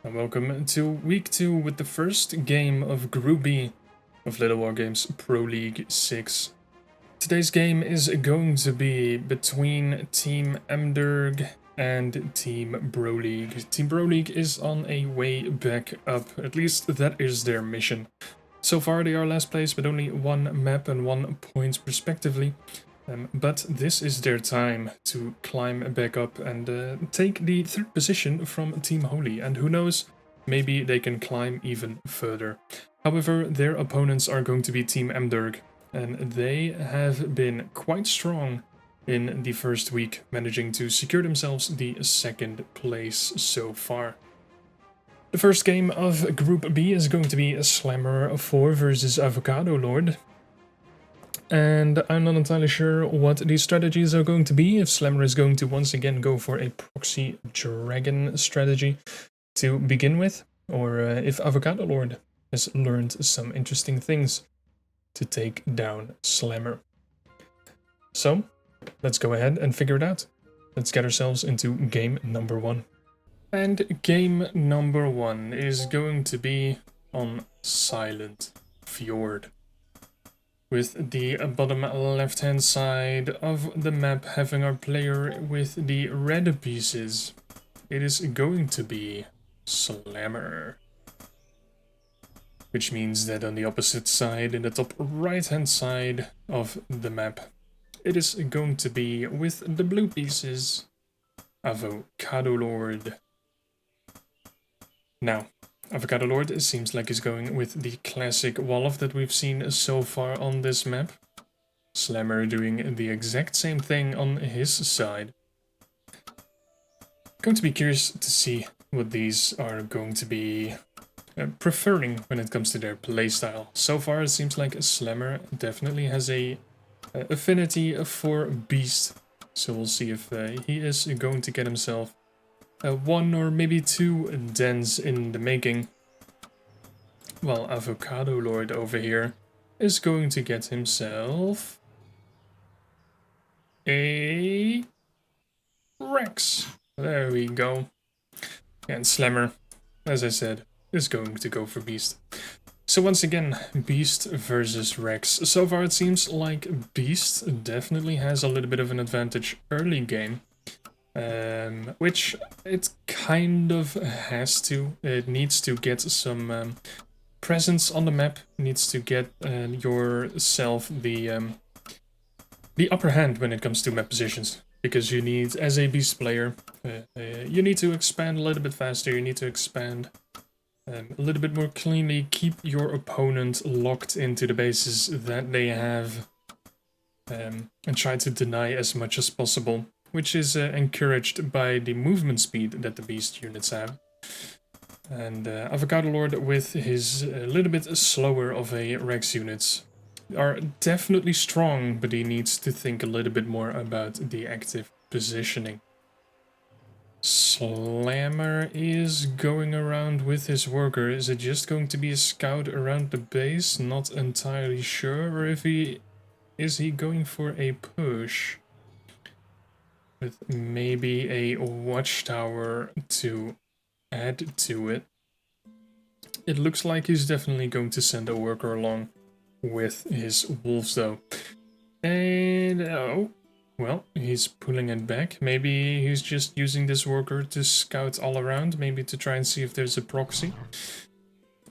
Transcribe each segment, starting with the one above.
And welcome to week 2 with the first game of Group B of Littlewargame's Pro League 6. Today's game is going to be between Team Mderg and Team Bro League. Team Bro League is on a way back up, at least that is their mission. So far they are last place with only 1 map and 1 point respectively. But this is their time to climb back up and take the 3rd position from Team Holy, and who knows, maybe they can climb even further. However, their opponents are going to be Team Mderg, and they have been quite strong in the first week, managing to secure themselves the 2nd place so far. The first game of Group B is going to be SlammerIV versus avocadolord. And I'm not entirely sure what the strategies are going to be, if Slammer is going to once again go for a proxy dragon strategy to begin with, or if avocadolord has learned some interesting things to take down Slammer. So, let's go ahead and figure it out. Let's get ourselves into game number 1. And game number 1 is going to be on Silent Fjord, with the bottom left hand side of the map having our player with the red pieces. It is going to be Slammer. Which means that on the opposite side, in the top right hand side of the map, it is going to be with the blue pieces, avocadolord. Now, avocadolord seems like he's going with the classic Wolof that we've seen so far on this map. Slammer doing the exact same thing on his side. Going to be curious to see what these are going to be preferring when it comes to their playstyle. So far it seems like Slammer definitely has a affinity for Beast. So we'll see if he is going to get himself 1 or maybe 2 dens in the making, while avocadolord over here is going to get himself a Rex. There we go. And Slammer, as I said, is going to go for Beast. So once again, Beast versus Rex. So far it seems like Beast definitely has a little bit of an advantage early game. Which it kind of has to. It needs to get some presence on the map. Needs to get yourself the upper hand when it comes to map positions. Because you need, as a Beast player, you need to expand a little bit faster. You need to expand a little bit more cleanly. Keep your opponent locked into the bases that they have, and try to deny as much as possible, which is encouraged by the movement speed that the Beast units have. And avocadolord with his a little bit slower of a Rex units are definitely strong, but he needs to think a little bit more about the active positioning. Slammer is going around with his worker. Is it just going to be a scout around the base? Not entirely sure. Or if is he going for a push with maybe a watchtower to add to it? It looks like he's definitely going to send a worker along with his wolves though. And oh, well, he's pulling it back. Maybe he's just using this worker to scout all around, maybe to try and see if there's a proxy.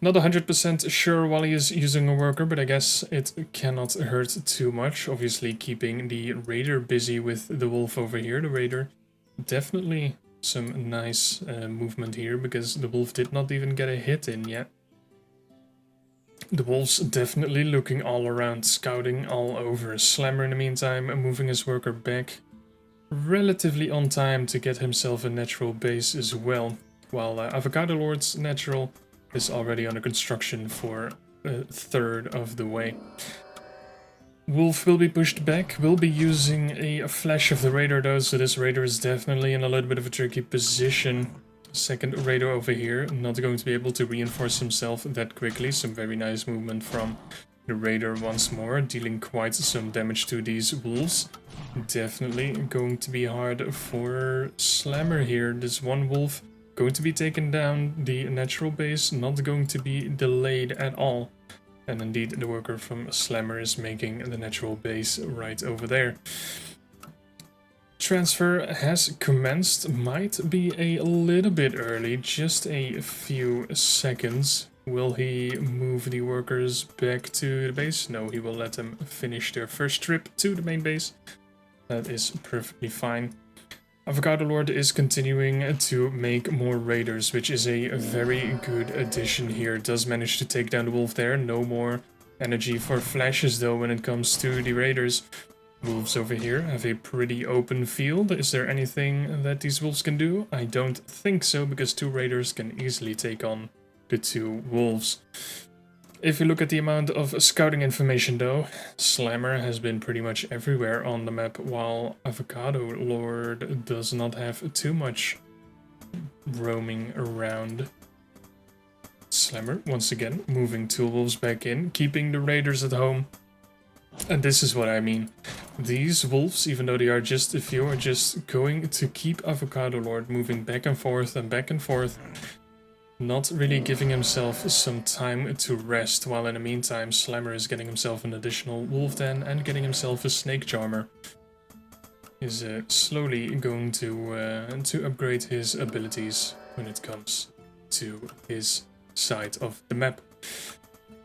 Not 100% sure while he is using a worker, but I guess it cannot hurt too much. Obviously keeping the raider busy with the wolf over here. The raider, definitely some nice movement here, because the wolf did not even get a hit in yet. The wolf's definitely looking all around, scouting all over. Slammer in the meantime moving his worker back relatively on time to get himself a natural base as well, while avocadolord's natural is already under construction for a third of the way. Wolf will be pushed back, will be using a flash of the raider though, so this raider is definitely in a little bit of a tricky position. Second raider over here, not going to be able to reinforce himself that quickly. Some very nice movement from the raider once more, dealing quite some damage to these wolves. Definitely going to be hard for Slammer here. This one wolf going to be taken down. The natural base not going to be delayed at all. And indeed, the worker from Slammer is making the natural base right over there. Transfer has commenced, might be a little bit early, just a few seconds. Will he move the workers back to the base? No, he will let them finish their first trip to the main base. That is perfectly fine. Avocadolord is continuing to make more raiders, which is a very good addition here. Does manage to take down the wolf there. No more energy for flashes though when it comes to the raiders. Wolves over here have a pretty open field. Is there anything that these wolves can do? I don't think so, because 2 raiders can easily take on the 2 wolves. If you look at the amount of scouting information though, Slammer has been pretty much everywhere on the map, while Avocadolord does not have too much roaming around. Slammer, once again, moving 2 wolves back in, keeping the raiders at home. And this is what I mean. These wolves, even though they are just a few, are just going to keep Avocadolord moving back and forth and back and forth. Not really giving himself some time to rest, while in the meantime Slammer is getting himself an additional wolf den and getting himself a snake charmer. Is slowly going to upgrade his abilities when it comes to his side of the map.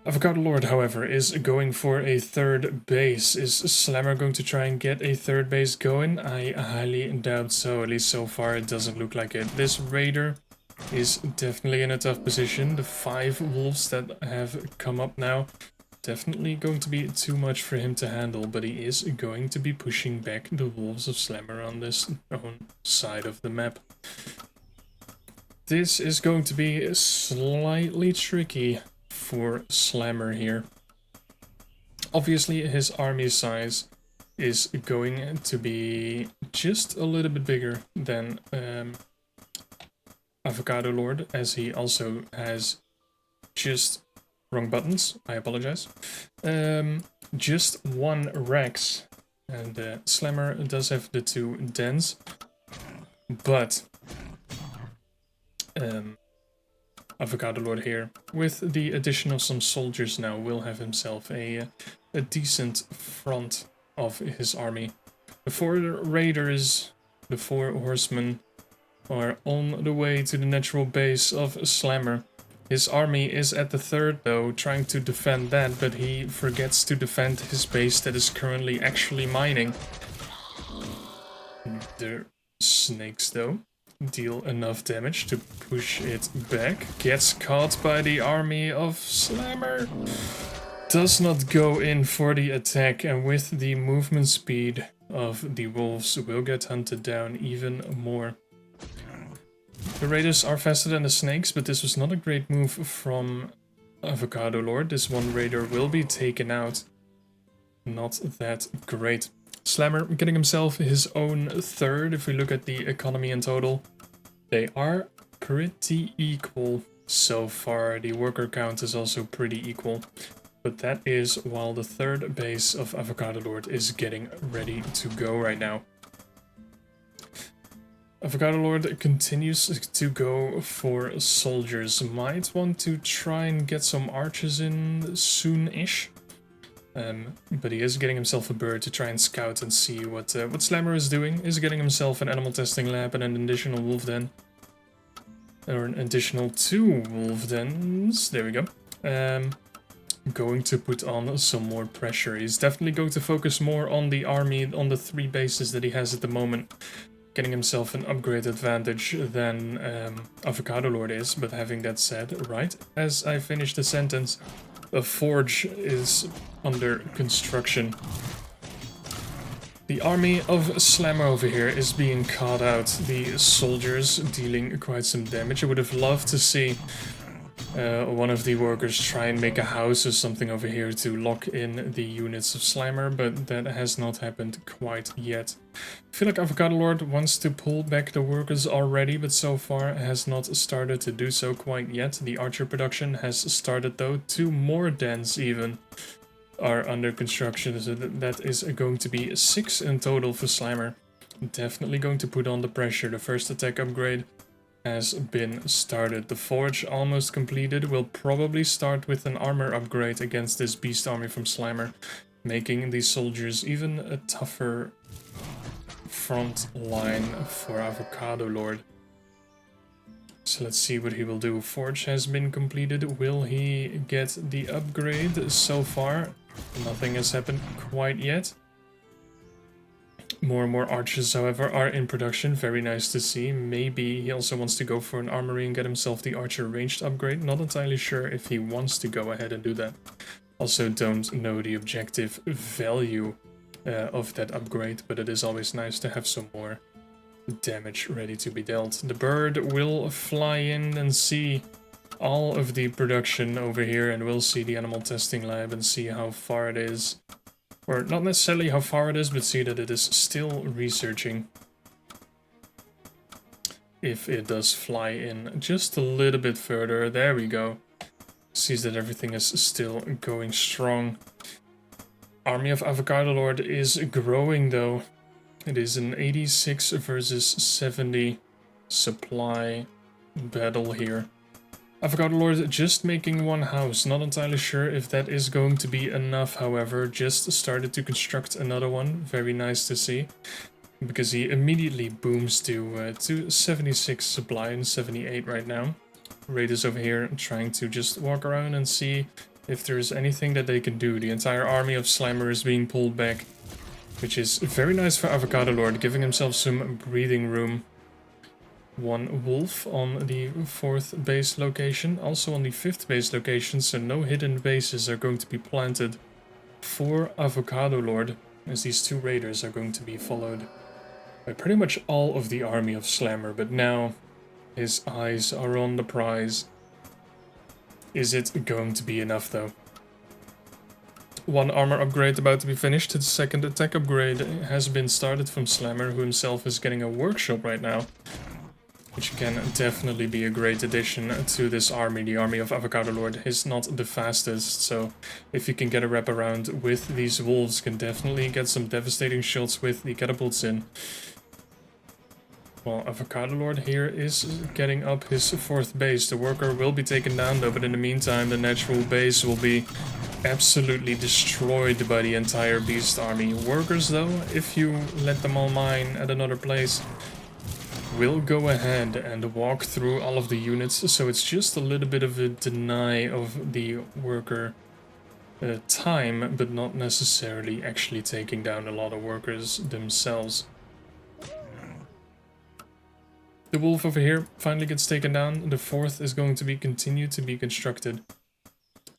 Avocadolord, however, is going for a 3rd base. Is Slammer going to try and get a 3rd base going? I highly doubt so. At least so far it doesn't look like it. This raider is definitely in a tough position. The 5 wolves that have come up now, definitely going to be too much for him to handle, but he is going to be pushing back the wolves of Slammer on this own side of the map. This is going to be slightly tricky for Slammer here. Obviously his army size is going to be just a little bit bigger than Avocadolord, as he also has just wrong buttons, I apologize. Just 1 Rex, and Slammer does have the 2 dens, but Avocadolord here, with the addition of some soldiers now, will have himself a decent front of his army. The 4 raiders, the 4 horsemen, are on the way to the natural base of Slammer. His army is at the 3rd though, trying to defend that, but he forgets to defend his base that is currently actually mining. The snakes though deal enough damage to push it back. Gets caught by the army of Slammer. Does not go in for the attack, and with the movement speed of the wolves will get hunted down even more. The raiders are faster than the snakes, but this was not a great move from Avocadolord. This 1 raider will be taken out. Not that great. Slammer getting himself his own 3rd. If we look at the economy in total, they are pretty equal so far. The worker count is also pretty equal. But that is while the 3rd base of Avocadolord is getting ready to go right now. Avocadolord continues to go for soldiers. Might want to try and get some archers in soon-ish. But he is getting himself a bird to try and scout and see what Slammer is doing. Is getting himself an animal testing lab and an additional wolf den. Or an additional 2 wolf dens. There we go. Going to put on some more pressure. He's definitely going to focus more on the army, on the 3 bases that he has at the moment. Getting himself an upgrade advantage than Avocadolord is, but having that said, right as I finish the sentence, a forge is under construction. The army of Slammer over here is being caught out, the soldiers dealing quite some damage. I would have loved to see one of the workers try and make a house or something over here to lock in the units of Slammer, but that has not happened quite yet. I feel like Avocadolord wants to pull back the workers already, but so far has not started to do so quite yet. The archer production has started though. 2 more dens even are under construction, so that is going to be 6 in total for Slammer. Definitely going to put on the pressure. The first attack upgrade has been started. The forge almost completed. We'll probably start with an armor upgrade against this beast army from Slammer, making these soldiers even a tougher front line for Avocadolord. So let's see what he will do. Forge has been completed. Will he get the upgrade? So far, nothing has happened quite yet. More and more archers, however, are in production. Very nice to see. Maybe he also wants to go for an armory and get himself the archer ranged upgrade. Not entirely sure if he wants to go ahead and do that. Also don't know the objective value of that upgrade, but it is always nice to have some more damage ready to be dealt. The bird will fly in and see all of the production over here, and we'll see the animal testing lab and see how far it is. Or not necessarily how far it is, but see that it is still researching. If it does fly in just a little bit further, there we go. Sees that everything is still going strong. Army of Avocadolord is growing though. It is an 86 versus 70 supply battle here. Avocadolord just making one house. Not entirely sure if that is going to be enough, however. Just started to construct another one. Very nice to see. Because he immediately booms to 76 supply and 78 right now. Raiders over here trying to just walk around and see if there's anything that they can do. The entire army of Slammer is being pulled back, which is very nice for Avocadolord, giving himself some breathing room. One wolf on the 4th base location, also on the 5th base location, so no hidden bases are going to be planted for Avocadolord, as these two raiders are going to be followed by pretty much all of the army of Slammer, but now his eyes are on the prize. Is it going to be enough though? One armor upgrade about to be finished. The second attack upgrade has been started from Slammer, who himself is getting a workshop right now, which can definitely be a great addition to this army. The army of Avocadolord is not the fastest, so if you can get a wrap around with these wolves, can definitely get some devastating shots with the catapults in. Well, Avocadolord here is getting up his 4th base. The worker will be taken down though, but in the meantime the natural base will be absolutely destroyed by the entire beast army. Workers though, if you let them all mine at another place, will go ahead and walk through all of the units, so it's just a little bit of a deny of the worker time, but not necessarily actually taking down a lot of workers themselves. The wolf over here finally gets taken down. The 4th is going to be continued to be constructed.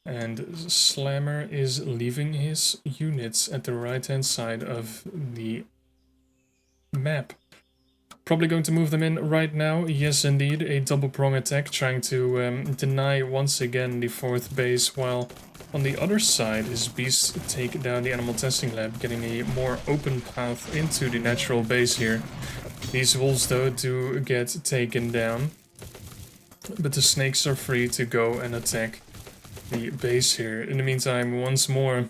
And Slammer is leaving his units at the right-hand side of the map. Probably going to move them in right now. Yes, indeed. A double prong attack, trying to deny once again the 4th base, while on the other side his beasts take down the animal testing lab, getting a more open path into the natural base here. These wolves though do get taken down, but the snakes are free to go and attack the base here. In the meantime, once more,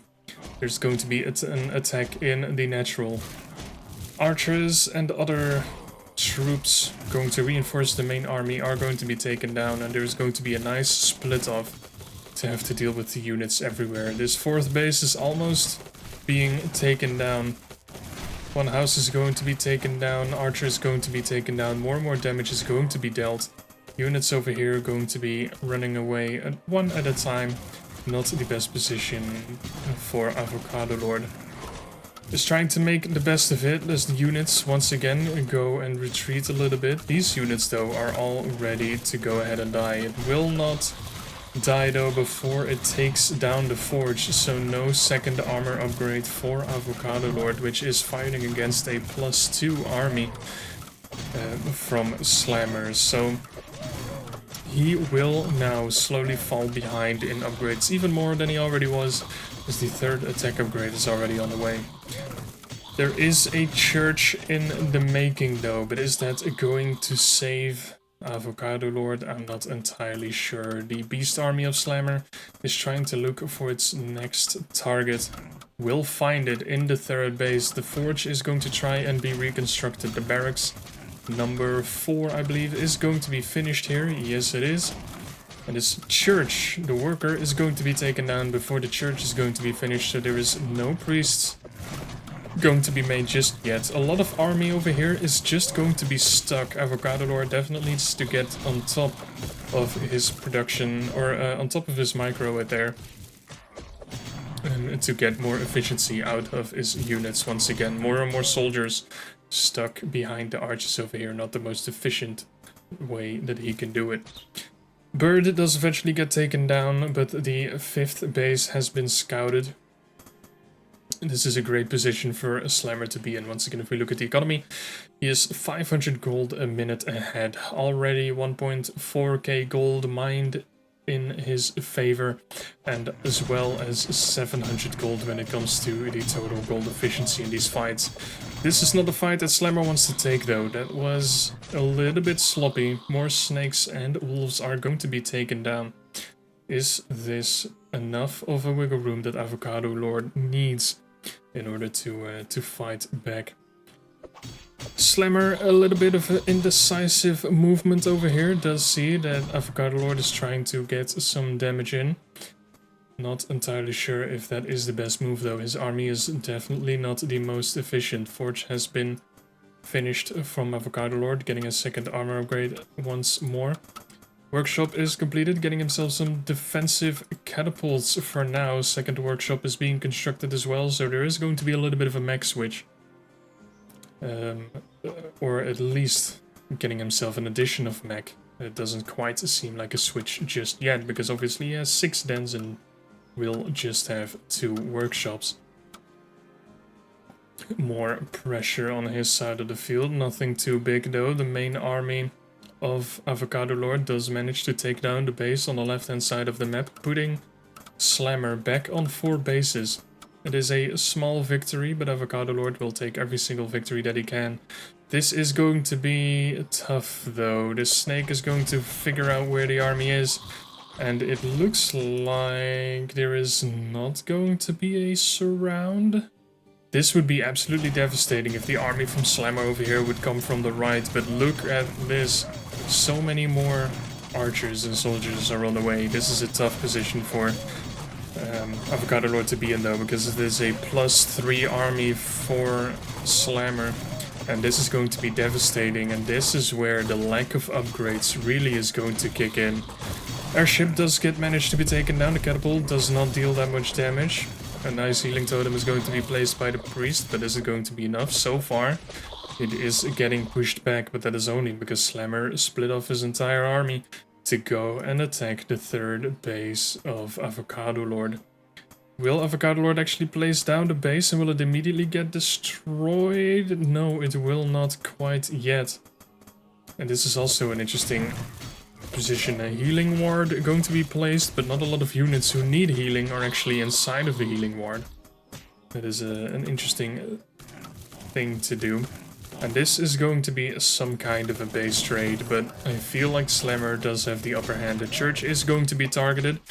there's going to be an attack in the natural. Archers and other troops going to reinforce the main army are going to be taken down, and there's going to be a nice split off to have to deal with the units everywhere. This 4th base is almost being taken down. One house is going to be taken down, archer is going to be taken down, more and more damage is going to be dealt. Units over here are going to be running away one at a time. Not the best position for Avocadolord. Just trying to make the best of it as the units once again go and retreat a little bit. These units though are all ready to go ahead and die. It will not die though before it takes down the forge, so no second armor upgrade for Avocadolord, which is fighting against a +2 army from Slammer. So he will now slowly fall behind in upgrades, even more than he already was, as the 3rd attack upgrade is already on the way. There is a church in the making though, but is that going to save Avocadolord? I'm not entirely sure. The beast army of Slammer is trying to look for its next target. Will find it in the 3rd base. The forge is going to try and be reconstructed. The barracks number 4, I believe, is going to be finished here. Yes, it is. And this church, the worker, is going to be taken down before the church is going to be finished, so there is no priests going to be made just yet. A lot of army over here is just going to be stuck. Avocadolord definitely needs to get on top of his production, or on top of his micro right there, to get more efficiency out of his units once again. More and more soldiers stuck behind the arches over here, not the most efficient way that he can do it. Bird does eventually get taken down, but the 5th base has been scouted. This is a great position for a Slammer to be in. Once again, if we look at the economy, he is 500 gold a minute ahead. Already 1.4k gold mined in his favor, and as well as 700 gold when it comes to the total gold efficiency in these fights. This is not a fight that Slammer wants to take though. That was a little bit sloppy. More snakes and wolves are going to be taken down. Is this enough of a wiggle room that Avocadolord needs in order to fight back? Slammer, a little bit of an indecisive movement over here. Does see that Avocadolord is trying to get some damage in. Not entirely sure if that is the best move though. His army is definitely not the most efficient. Forge has been finished from Avocadolord, getting a 2nd armor upgrade once more. Workshop is completed, getting himself some defensive catapults for now. 2nd workshop is being constructed as well, so there is going to be a little bit of a mech switch. Or at least getting himself an addition of mech. It doesn't quite seem like a switch just yet, because obviously he has 6 dens and will just have 2 workshops. More pressure on his side of the field, nothing too big though. The main army of Avocadolord does manage to take down the base on the left hand side of the map, putting Slammer back on 4 bases. It is a small victory, but Avocadolord will take every single victory that he can. This is going to be tough though. The snake is going to figure out where the army is, and it looks like there is not going to be a surround. This would be absolutely devastating if the army from Slammer over here would come from the right, but look at this. So many more archers and soldiers are on the way. This is a tough position for Avocadolord to be in though, because it is a +3 army for Slammer, and this is going to be devastating, and this is where the lack of upgrades really is going to kick in. Airship does manage to be taken down. The catapult does not deal that much damage. A nice healing totem is going to be placed by the priest, but is it going to be enough? So far, it is getting pushed back, but that is only because Slammer split off his entire army to go and attack the 3rd base of Avocadolord. Will Avocadolord actually place down the base and will it immediately get destroyed? No, it will not quite yet. And this is also an interesting position. A healing ward going to be placed, but not a lot of units who need healing are actually inside of the healing ward. That is an interesting thing to do. And this is going to be some kind of a base trade, but I feel like Slammer does have the upper hand. The church is going to be targeted.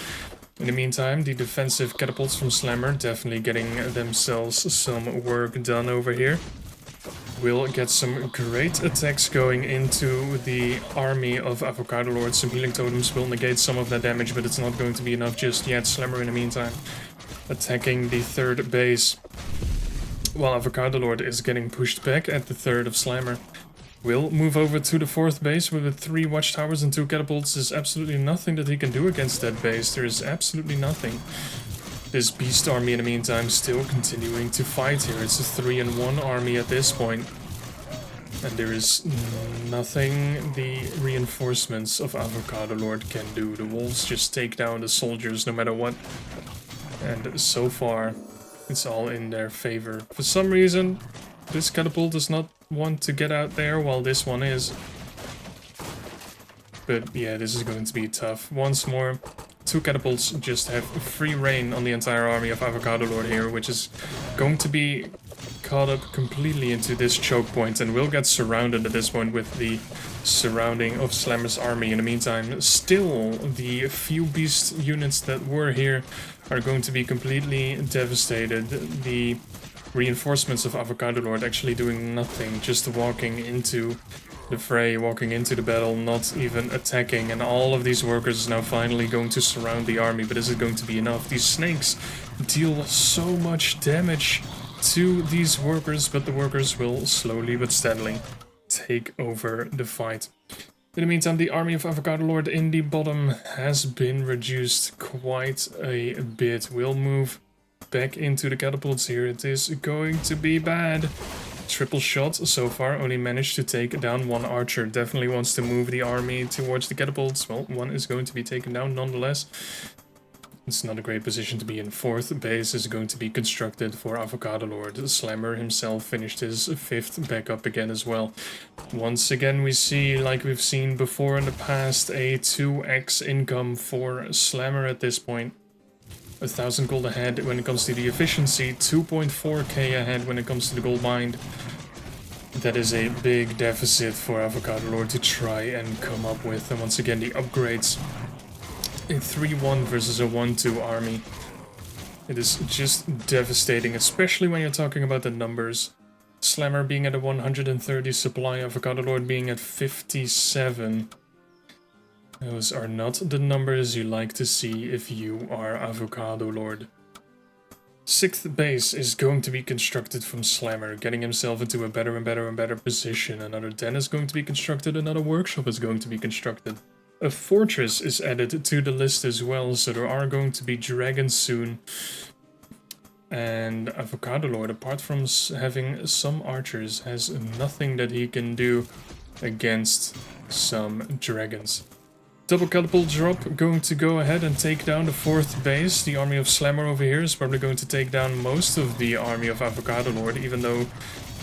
In the meantime, the defensive catapults from Slammer definitely getting themselves some work done over here. We'll get some great attacks going into the army of Avocadolord. Some healing totems will negate some of that damage, but it's not going to be enough just yet. Slammer in the meantime attacking the 3rd base, while Avocadolord is getting pushed back at the 3rd of Slammer. Will move over to the 4th base with 3 watchtowers and 2 catapults. There's absolutely nothing that he can do against that base. There is absolutely nothing. This beast army in the meantime still continuing to fight here. It's a 3-in-1 army at this point. And there is nothing the reinforcements of Avocadolord can do. The wolves just take down the soldiers no matter what. And so far, it's all in their favor. For some reason, this catapult does not want to get out there, while this one is. But yeah, this is going to be tough. Once more, 2 catapults just have free reign on the entire army of Avocadolord here, which is going to be caught up completely into this choke point, and will get surrounded at this point with the surrounding of Slammer's army. In the meantime, still, the few beast units that were here are going to be completely devastated. The reinforcements of Avocadolord actually doing nothing, just walking into the fray, walking into the battle, not even attacking, and all of these workers is now finally going to surround the army, but is it going to be enough? These snakes deal so much damage to these workers, but the workers will slowly but steadily take over the fight. In the meantime, the army of Avocadolord in the bottom has been reduced quite a bit. We'll move back into the catapults here. It is going to be bad. Triple shot so far, only managed to take down one archer. Definitely wants to move the army towards the catapults. Well, one is going to be taken down nonetheless. It's not a great position to be in. Fourth base is going to be constructed for Avocadolord. Slammer himself finished his fifth back up again as well. Once again we see, like we've seen before in the past, a 2x income for Slammer at this point. 1,000 gold ahead when it comes to the efficiency, 2.4k ahead when it comes to the gold bind. That is a big deficit for Avocadolord to try and come up with. And once again the upgrades. A 3-1 versus a 1-2 army. It is just devastating, especially when you're talking about the numbers. Slammer being at a 130 supply, Avocadolord being at 57. Those are not the numbers you like to see if you are Avocadolord. Sixth base is going to be constructed from Slammer, getting himself into a better and better and better position. Another den is going to be constructed, another workshop is going to be constructed. A fortress is added to the list as well, so there are going to be dragons soon. And Avocadolord, apart from having some archers, has nothing that he can do against some dragons. Double catapult drop, going to go ahead and take down the fourth base. The army of Slammer over here is probably going to take down most of the army of Avocadolord, even though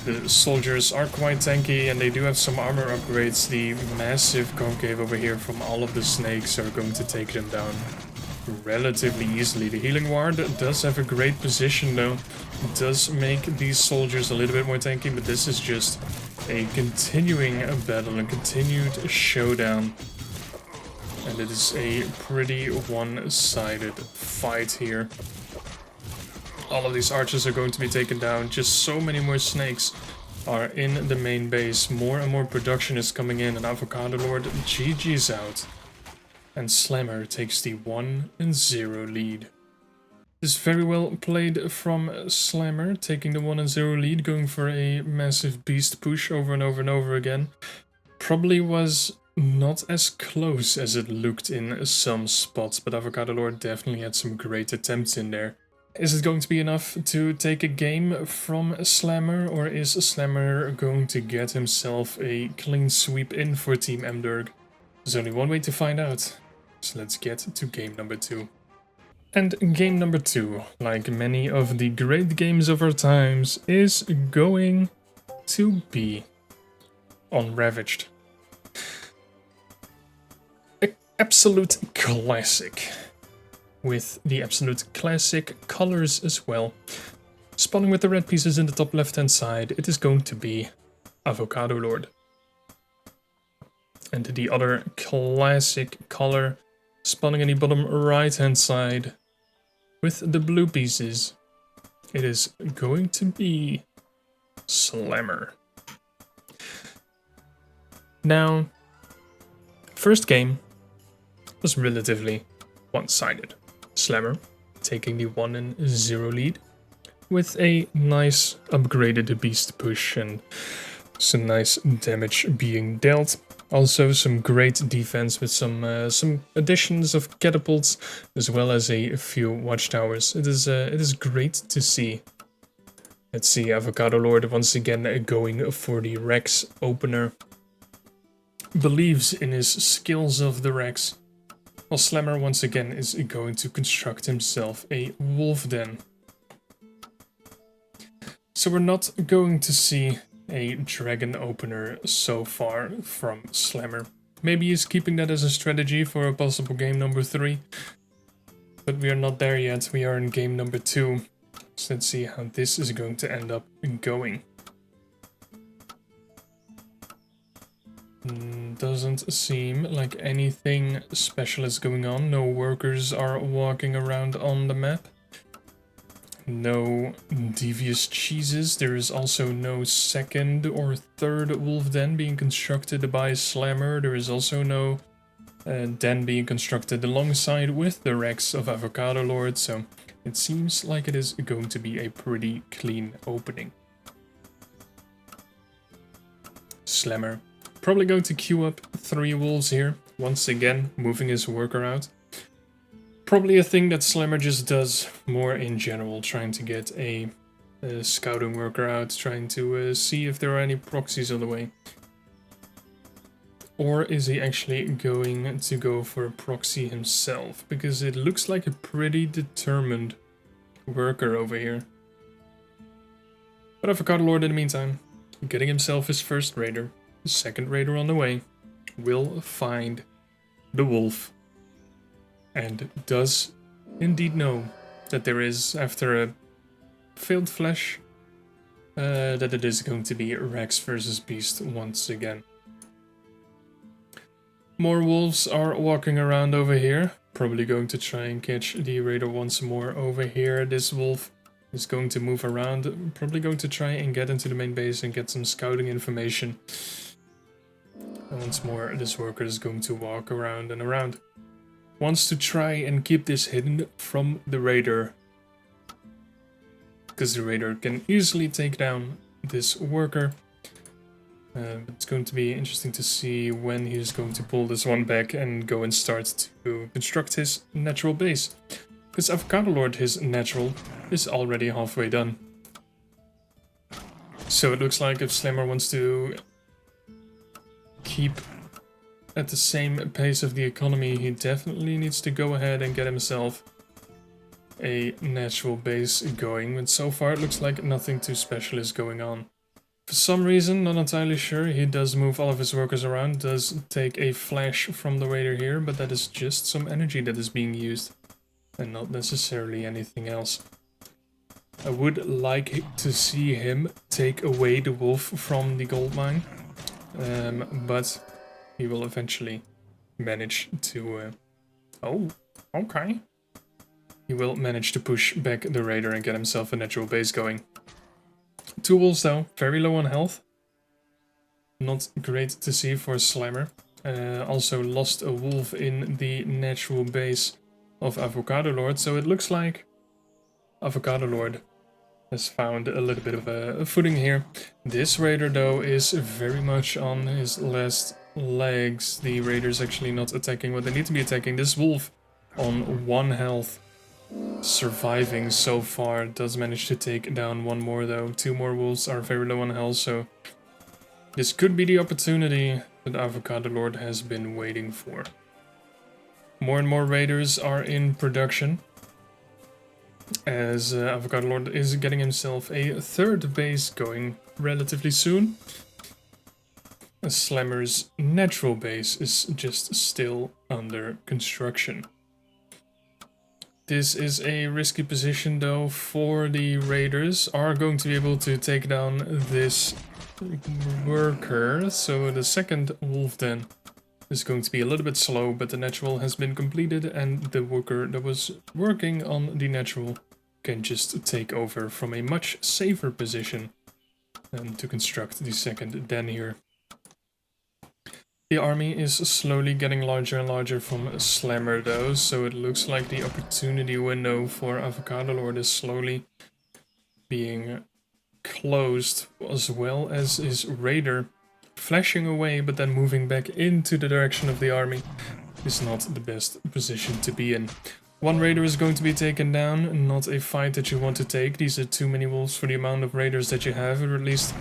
the soldiers are quite tanky and they do have some armor upgrades. The massive concave over here from all of the snakes are going to take them down relatively easily. The healing ward does have a great position though. It does make these soldiers a little bit more tanky, but this is just a continuing battle, a continued showdown. And it is a pretty one-sided fight here. All of these archers are going to be taken down. Just so many more snakes are in the main base. More and more production is coming in, and Avocadolord GG's out. And Slammer takes the 1-0 lead. This is very well played from Slammer, taking the 1-0 lead, going for a massive beast push over and over and over again. Probably was not as close as it looked in some spots, but Avocadolord definitely had some great attempts in there. Is it going to be enough to take a game from Slammer, or is Slammer going to get himself a clean sweep in for Team Mderg? There's only one way to find out, so let's get to game number 2. And game number 2, like many of the great games of our times, is going to be on Ravaged. An absolute classic. With the absolute classic colors as well. Spawning with the red pieces in the top left hand side, it is going to be Avocadolord. And the other classic color spawning in the bottom right hand side with the blue pieces, it is going to be Slammer. Now, first game was relatively one-sided. Slammer taking the 1-0 lead with a nice upgraded beast push and some nice damage being dealt. Also some great defense with some additions of catapults as well as a few watchtowers. It is great to see. Let's see, Avocadolord once again going for the Rex opener. Believes in his skills of the Rex. While Slammer once again is going to construct himself a wolf den. So we're not going to see a dragon opener so far from Slammer. Maybe he's keeping that as a strategy for a possible game number 3. But we are not there yet, we are in game number 2. So let's see how this is going to end up going. Doesn't seem like anything special is going on. No workers are walking around on the map. no devious cheeses. There is also no second or third wolf den being constructed by Slammer. There is also no den being constructed alongside with the Rex of Avocadolord, so it seems like it is going to be a pretty clean opening. Slammer probably going to queue up 3 wolves here, once again moving his worker out. Probably a thing that Slammer just does more in general, trying to get a scouting worker out, trying to see if there are any proxies on the way. Or is he actually going to go for a proxy himself? Because it looks like a pretty determined worker over here. But Avocadolord in the meantime, getting himself his first raider. The second raider on the way will find the wolf. And does indeed know that there is, after a failed flash, that it is going to be Rex versus Beast once again. More wolves are walking around over here. Probably going to try and catch the raider once more over here. This wolf is going to move around. Probably going to try and get into the main base and get some scouting information. And once more, this worker is going to walk around and around. Wants to try and keep this hidden from the raider. Because the raider can easily take down this worker. It's going to be interesting to see when he's going to pull this one back and go and start to construct his natural base. Because Avocadolord, his natural, is already halfway done. So it looks like if Slammer wants to keep at the same pace of the economy, he definitely needs to go ahead and get himself a natural base going. And so far it looks like nothing too special is going on. For some reason, not entirely sure, he does move all of his workers around, does take a flash from the raider here, but that is just some energy that is being used, and not necessarily anything else. I would like to see him take away the wolf from the gold mine, but he will eventually manage to... oh, okay. He will manage to push back the raider and get himself a natural base going. 2 wolves though, very low on health. Not great to see for Slammer. Also lost a wolf in the natural base of Avocadolord, so it looks like Avocadolord has found a little bit of a footing here. This raider though is very much on his last legs. The raiders actually not attacking what they need to be attacking. This wolf on 1 health. Surviving so far, does manage to take down 1 more though. 2 more wolves are very low on health, so this could be the opportunity that Avocadolord has been waiting for. More and more raiders are in production, as Avocadolord is getting himself a 3rd base going relatively soon. Slammer's natural base is just still under construction. This is a risky position though for the raiders. Are going to be able to take down this worker. So the second wolf den is going to be a little bit slow, but the natural has been completed and the worker that was working on the natural can just take over from a much safer position to construct the second den here. The army is slowly getting larger and larger from Slammer though, so it looks like the opportunity window for Avocadolord is slowly being closed, as well as his raider flashing away but then moving back into the direction of the army is not the best position to be in. 1 raider is going to be taken down, not a fight that you want to take. These are too many wolves for the amount of raiders that you have, or at least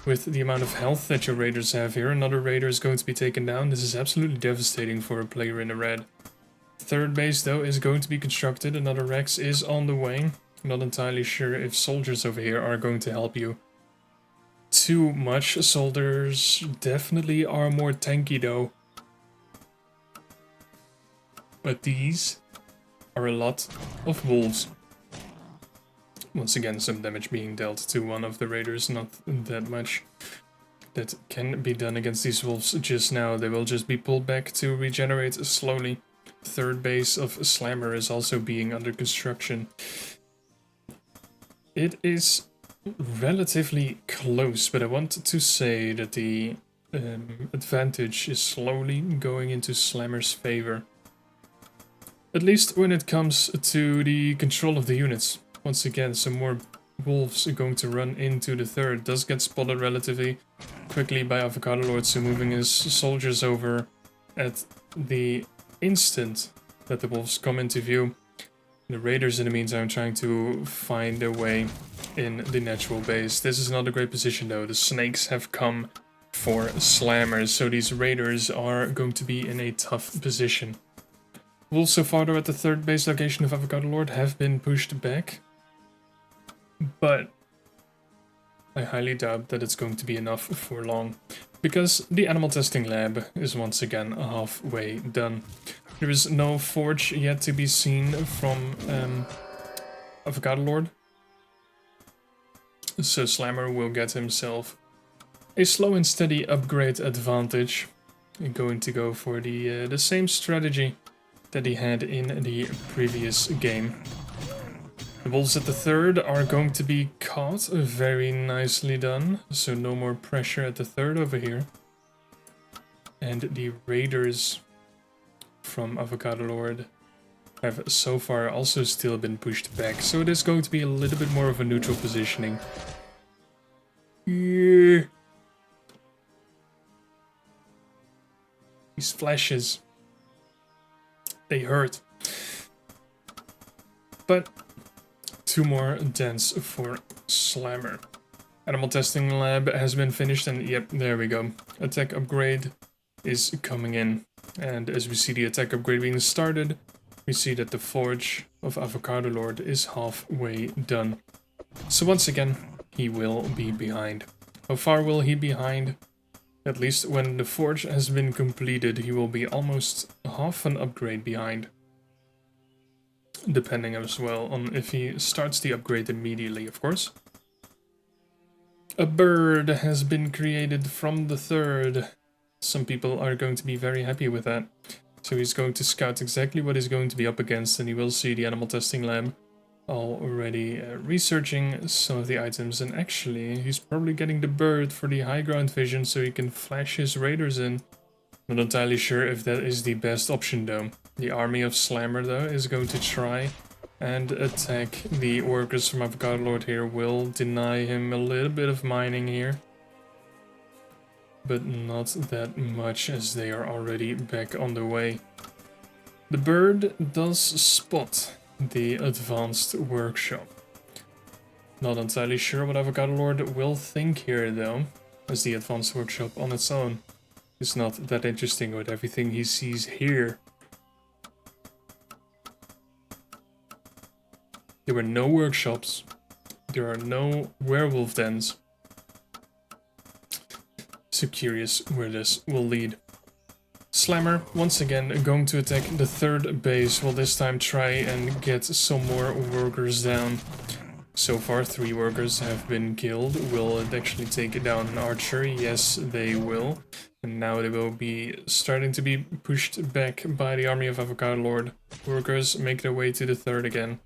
with the amount of health that your raiders have here. Another raider is going to be taken down. This is absolutely devastating for a player in the red. 3rd base though is going to be constructed. Another Rex is on the way. Not entirely sure if soldiers over here are going to help you too much. Soldiers definitely are more tanky though. But these are a lot of wolves. Once again, some damage being dealt to one of the raiders, not that much that can be done against these wolves just now. They will just be pulled back to regenerate slowly. 3rd base of Slammer is also being under construction. It is relatively close, but I want to say that the advantage is slowly going into Slammer's favor. At least when it comes to the control of the units. Once again, some more wolves are going to run into the third. Does get spotted relatively quickly by avocadolord, so moving his soldiers over at the instant that the wolves come into view. The raiders in the meantime trying to find their way in the natural base. This is not a great position though. The snakes have come for slammers, so these raiders are going to be in a tough position. Wolves so far though at the third base location of avocadolord have been pushed back, but I highly doubt that it's going to be enough for long, because the animal testing lab is once again halfway done. There is no forge yet to be seen from avocadolord, so Slammer will get himself a slow and steady upgrade advantage. I'm going to go for the same strategy that he had in the previous game. The wolves at the third are going to be caught, very nicely done, so no more pressure at the third over here. And the raiders from avocadolord have so far also still been pushed back, so it is going to be a little bit more of a neutral positioning. Yeah. These flashes, they hurt. But 2 more dents for Slammer. Animal testing lab has been finished, and yep, there we go. Attack upgrade is coming in. And as we see the attack upgrade being started, we see that the forge of avocadolord is halfway done. So once again, he will be behind. How far will he be behind? At least when the forge has been completed, he will be almost half an upgrade behind. Depending as well on if he starts the upgrade immediately, of course. A bird has been created from the third. Some people are going to be very happy with that. So he's going to scout exactly what he's going to be up against, and he will see the animal testing lab already researching some of the items. And actually, he's probably getting the bird for the high ground vision so he can flash his raiders in. Not entirely sure if that is the best option though. The army of Slammer though is going to try and attack the workers from avocadolord here. Will deny him a little bit of mining here, but not that much as they are already back on the way. The bird does spot the advanced workshop. Not entirely sure what avocadolord will think here though, as the advanced workshop on its own is not that interesting with everything he sees here. There were no workshops, there are no werewolf dens. So curious where this will lead. Slammer, once again, going to attack the third base. Will this time try and get some more workers down. So far, 3 workers have been killed. Will it actually take down an archer? Yes, they will. And now they will be starting to be pushed back by the army of avocadolord. Workers make their way to the third again.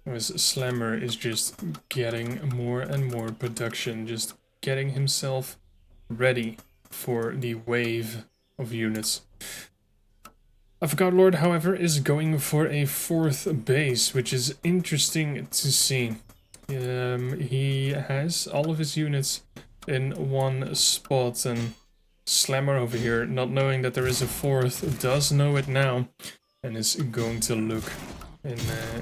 As Slammer is just getting more and more production, just getting himself ready for the wave of units. Avocadolord, however, is going for a 4th base, which is interesting to see. He has all of his units in one spot, and Slammer over here, not knowing that there is a 4th, does know it now, and is going to look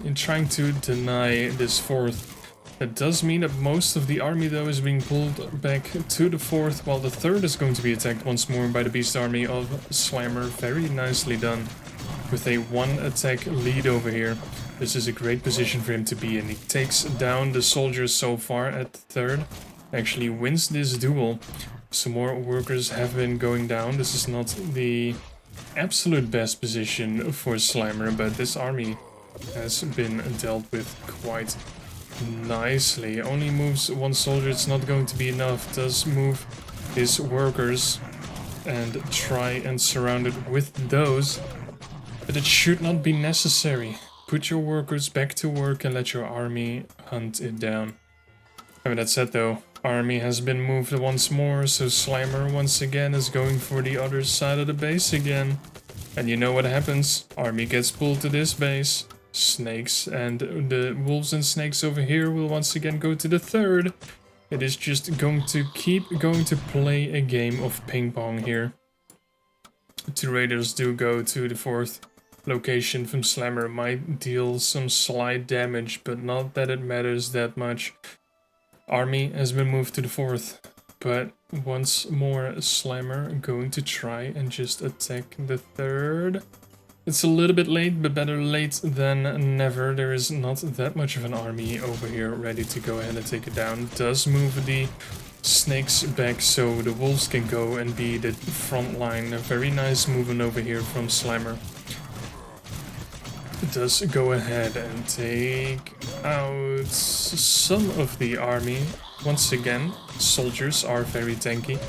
in trying to deny this 4th. That does mean that most of the army though is being pulled back to the 4th, while the 3rd is going to be attacked once more by the beast army of Slammer. Very nicely done, with a 1 attack lead over here. This is a great position for him to be in. He takes down the soldiers so far at the 3rd, actually wins this duel. Some more workers have been going down. This is not the absolute best position for Slammer, but this army has been dealt with quite nicely. Only moves 1 soldier, it's not going to be enough. Does move his workers and try and surround it with those, but it should not be necessary. put your workers back to work and let your army hunt it down. Having that said though, army has been moved once more, so Slammer once again is going for the other side of the base again. And you know what happens, army gets pulled to this base. Snakes and the wolves and snakes over here will once again go to the third. It is just going to keep going to play a game of ping pong here. Two raiders do go to the fourth location from Slammer. Might deal some slight damage, but not that it matters that much. Army has been moved to the fourth, but once more Slammer going to try and just attack the third. It's a little bit late, but better late than never. There is not that much of an army over here ready to go ahead and take it down. Does move the snakes back so the wolves can go and be the front line. A very nice movement over here from Slammer. Does go ahead and take out some of the army. Once again, soldiers are very tanky.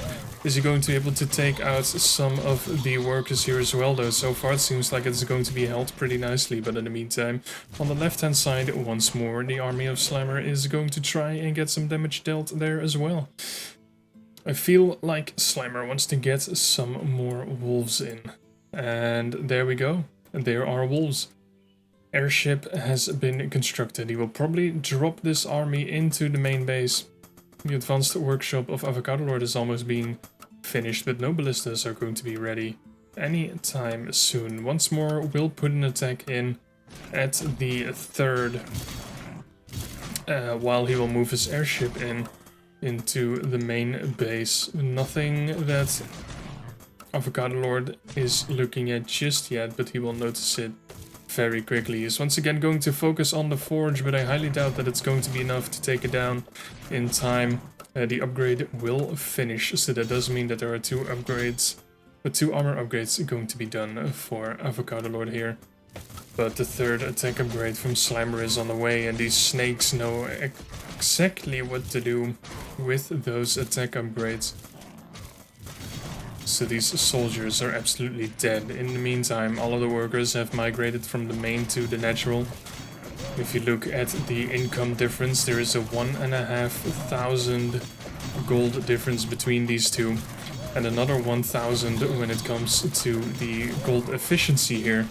Is he going to be able to take out some of the workers here as well though? So far it seems like it's going to be held pretty nicely, but in the meantime, on the left hand side, once more, the army of Slammer is going to try and get some damage dealt there as well. I feel like Slammer wants to get some more wolves in. And there we go. There are wolves. Airship has been constructed. He will probably drop this army into the main base. The advanced workshop of Avocadolord is almost being finished, but no ballistas are going to be ready anytime soon. Once more, we'll put an attack in at the third, while he will move his airship into the main base. Nothing that Avocadolord is looking at just yet, but he will notice it very quickly. He's once again going to focus on the forge, but I highly doubt that it's going to be enough to take it down in time. The upgrade will finish, so that does mean that there are two upgrades, two armor upgrades going to be done for Avocadolord here. But the third attack upgrade from Slammer is on the way, and these snakes know exactly what to do with those attack upgrades. So these soldiers are absolutely dead. In the meantime, all of the workers have migrated from the main to the natural. If you look at the income difference, there is a 1,500 gold difference between these two. And another 1,000 when it comes to the gold efficiency here.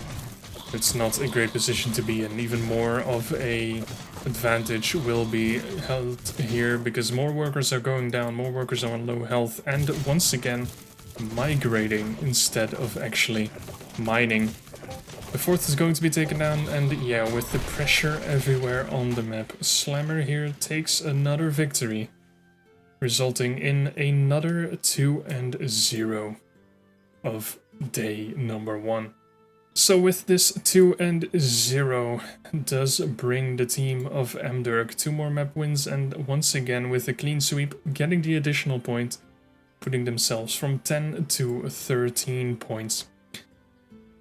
It's not a great position to be in. Even more of a advantage will be held here because more workers are going down, more workers are on low health, and once again migrating instead of actually mining. The fourth is going to be taken down, and yeah, with the pressure everywhere on the map, Slammer here takes another victory, resulting in another 2-0 of day number 1. So with this 2-0 does bring the team of Amdurk 2 more map wins, and once again with a clean sweep, getting the additional point, putting themselves from 10 to 13 points.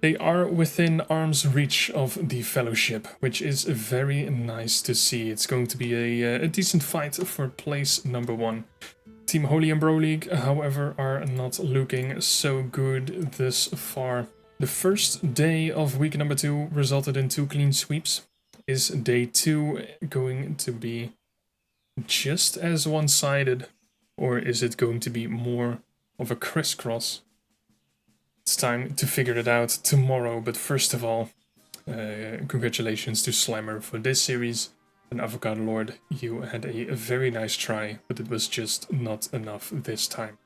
They are within arm's reach of the Fellowship, which is very nice to see. It's going to be a decent fight for place number 1. Team Holy and Bro League, however, are not looking so good this far. The first day of week number 2 resulted in 2 clean sweeps. Is day 2 going to be just as one-sided? Or is it going to be more of a crisscross? It's time to figure it out tomorrow, but first of all, congratulations to Slammer for this series. And Avocadolord, you had a very nice try, but it was just not enough this time.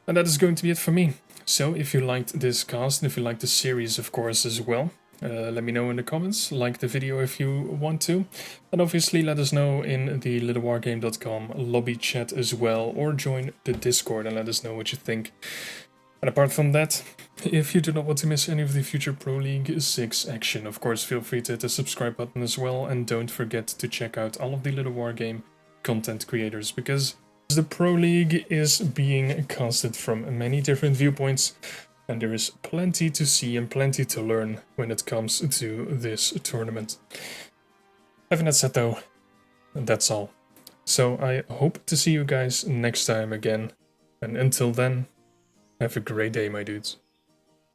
And that is going to be it for me. So if you liked this cast, and if you liked the series of course as well, let me know in the comments, like the video if you want to, and obviously let us know in the Littlewargame.com lobby chat as well, or join the Discord and let us know what you think. And apart from that, if you do not want to miss any of the future Pro League 6 action, of course feel free to hit the subscribe button as well, and don't forget to check out all of the Littlewargame content creators, because the Pro League is being casted from many different viewpoints, and there is plenty to see and plenty to learn when it comes to this tournament. Having that said though, that's all. So I hope to see you guys next time again, and until then, have a great day, my dudes.